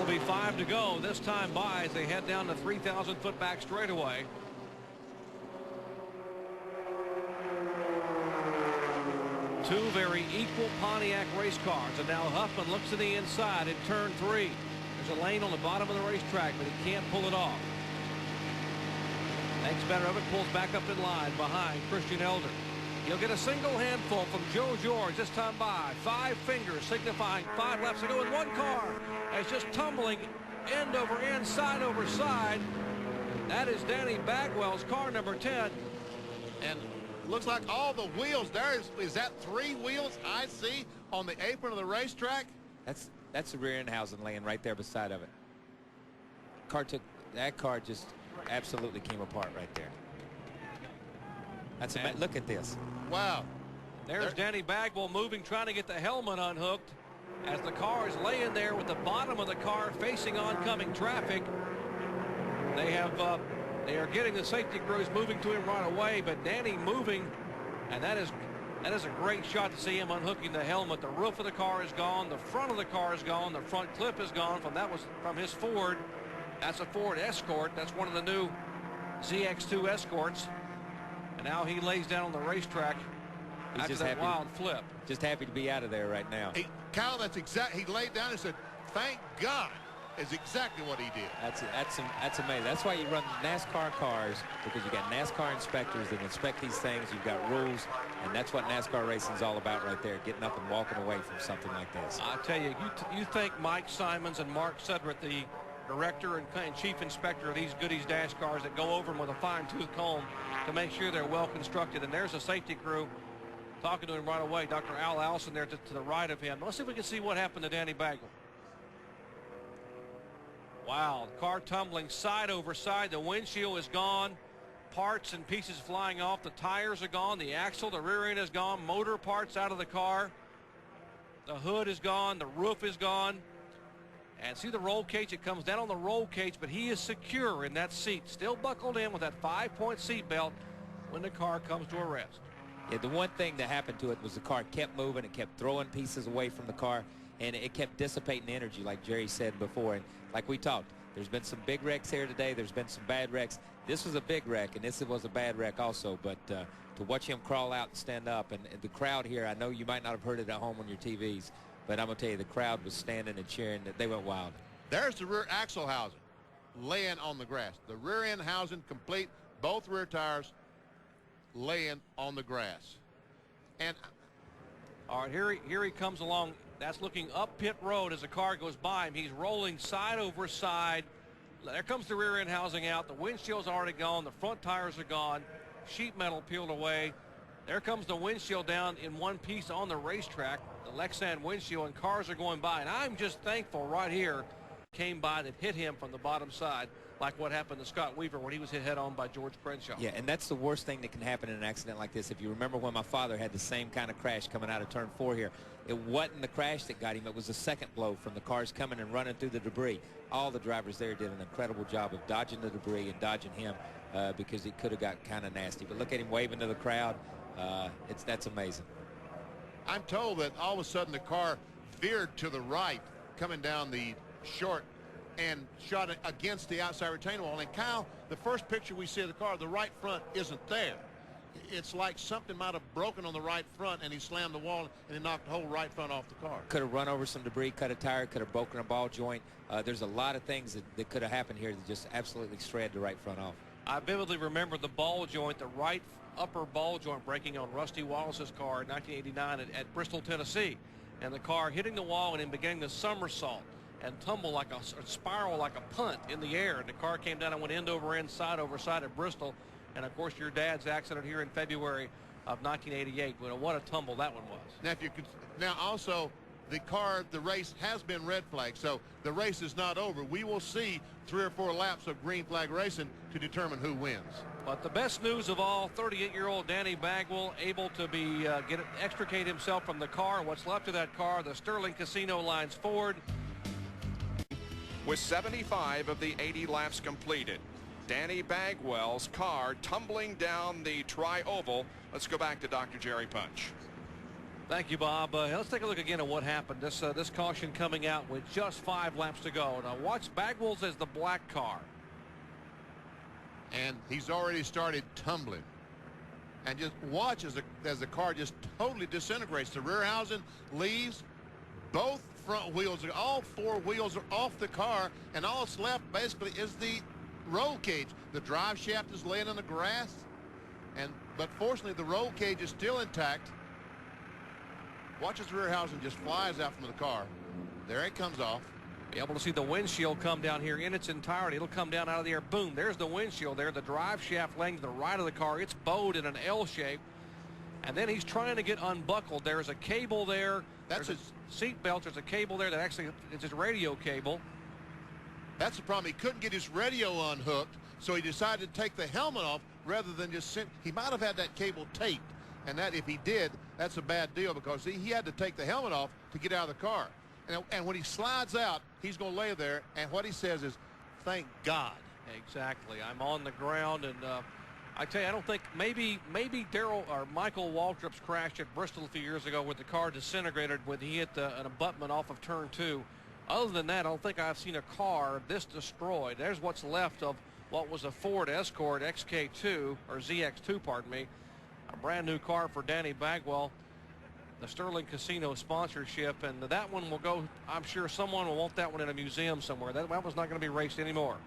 be 5 to go. This time by as they head down the 3,000-foot back straightaway. Two very equal Pontiac race cars. And now Huffman looks to the inside in turn 3. There's a lane on the bottom of the racetrack, but he can't pull it off. Makes better of it, pulls back up in line behind Christian Elder. He'll get a single handful from Joe George this time by. 5 fingers signifying 5 laps to go, and one car is just tumbling end over end, side over side. That is Danny Bagwell's car, number 10. And looks like all the wheels there is that 3 wheels I see on the apron of the racetrack? That's the rear end housing laying right there beside of it. That car just absolutely came apart right there. Look at this. Wow. There's Danny Bagwell moving, trying to get the helmet unhooked as the car is laying there with the bottom of the car facing oncoming traffic. They are getting the safety crews moving to him right away, but Danny moving, and that is a great shot to see him unhooking the helmet. The roof of the car is gone, the front of the car is gone, the front clip is gone from his Ford. That's a Ford Escort. That's one of the new ZX2 Escorts. And now he lays down on the racetrack after that wild flip. Just happy to be out of there right now. Kyle, he laid down and said, "Thank God," is exactly what he did. That's amazing. That's why you run NASCAR cars, because you got NASCAR inspectors that inspect these things. You've got rules, and that's what NASCAR racing is all about right there, getting up and walking away from something like this. I tell you, you think Mike Simons and Mark Sedgwick, the director and chief inspector of these Goody's dash cars, that go over them with a fine-tooth comb to make sure they're well constructed. And there's a safety crew talking to him right away. Dr. Al Allison there to the right of him. Let's see if we can see what happened to Danny Bagwell. Wow, car tumbling side over side. The windshield is gone. Parts and pieces flying off. The tires are gone. The axle, the rear end is gone. Motor parts out of the car. The hood is gone. The roof is gone. And see the roll cage? It comes down on the roll cage, but he is secure in that seat, still buckled in with that 5-point seat belt when the car comes to a rest. Yeah, the one thing that happened to it was the car kept moving. It kept throwing pieces away from the car, and it kept dissipating energy, like Jerry said before. And like we talked, there's been some big wrecks here today. There's been some bad wrecks. This was a big wreck, and this was a bad wreck also. But to watch him crawl out and stand up, and the crowd here, I know you might not have heard it at home on your TVs, but I'm going to tell you, the crowd was standing and cheering. They went wild. There's the rear axle housing laying on the grass. The rear end housing complete, both rear tires laying on the grass. And all right, here he comes along. That's looking up pit road as the car goes by him. He's rolling side over side. There comes the rear end housing out. The windshield's already gone. The front tires are gone. Sheet metal peeled away. There comes the windshield down in one piece on the racetrack, the Lexan windshield, and cars are going by. And I'm just thankful right here came by that hit him from the bottom side, like what happened to Scott Weaver when he was hit head-on by George Crenshaw. Yeah, and that's the worst thing that can happen in an accident like this. If you remember when my father had the same kind of crash coming out of turn 4 here, it wasn't the crash that got him. It was the second blow from the cars coming and running through the debris. All the drivers there did an incredible job of dodging the debris and dodging him because it could have got kind of nasty. But look at him waving to the crowd. That's amazing. I'm told that all of a sudden the car veered to the right coming down the short and shot against the outside retaining wall. And Kyle, the first picture we see of the car, the right front isn't there. It's like something might have broken on the right front, and he slammed the wall and he knocked the whole right front off the car. Could have run over some debris, cut a tire, could have broken a ball joint. There's a lot of things that could have happened here that just absolutely shred the right front off. I vividly remember the ball joint, the right upper ball joint breaking on Rusty Wallace's car in 1989 at Bristol, Tennessee. And the car hitting the wall and then beginning to somersault and tumble like a spiral, like a punt in the air. And the car came down and went end over end, side over side at Bristol. And of course your dad's accident here in February of 1988. Well, what a tumble that one was. Now, now also the race has been red flagged, so the race is not over. We will see 3 or 4 laps of green flag racing to determine who wins. But the best news of all, 38-year-old Danny Bagwell able to be extricate himself from the car. What's left of that car, the Sterling Casino Lines Ford. With 75 of the 80 laps completed, Danny Bagwell's car tumbling down the tri-oval. Let's go back to Dr. Jerry Punch. Thank you, Bob. Let's take a look again at what happened. This caution coming out with just 5 laps to go. Now watch Bagwell's as the black car. And he's already started tumbling. And just watch as the car just totally disintegrates. The rear housing leaves. Both front wheels, all 4 wheels are off the car, and all that's left basically is the roll cage. The drive shaft is laying in the grass, but fortunately the roll cage is still intact. Watch as the rear housing just flies out from the car. There it comes off. Be able to see the windshield come down here in its entirety. It'll come down out of the air. Boom, there's the windshield there. The drive shaft laying to the right of the car. It's bowed in an L shape. And then he's trying to get unbuckled. There's a cable there. That's his seat belt. There's a cable there that actually is his radio cable. That's the problem. He couldn't get his radio unhooked, so he decided to take the helmet off rather than just he might have had that cable taped. And that, if he did, that's a bad deal, because he had to take the helmet off to get out of the car. And when he slides out, he's going to lay there, and what he says is, "Thank God." Exactly. I'm on the ground, and I tell you, I don't think maybe Darrell or Michael Waltrip's crash at Bristol a few years ago with the car disintegrated when he hit an abutment off of turn 2. Other than that, I don't think I've seen a car this destroyed. There's what's left of what was a Ford Escort XK2, or ZX2, pardon me. A brand new car for Danny Bagwell. The Sterling Casino sponsorship, and that one will go, I'm sure someone will want that one in a museum somewhere. That one's not going to be raced anymore.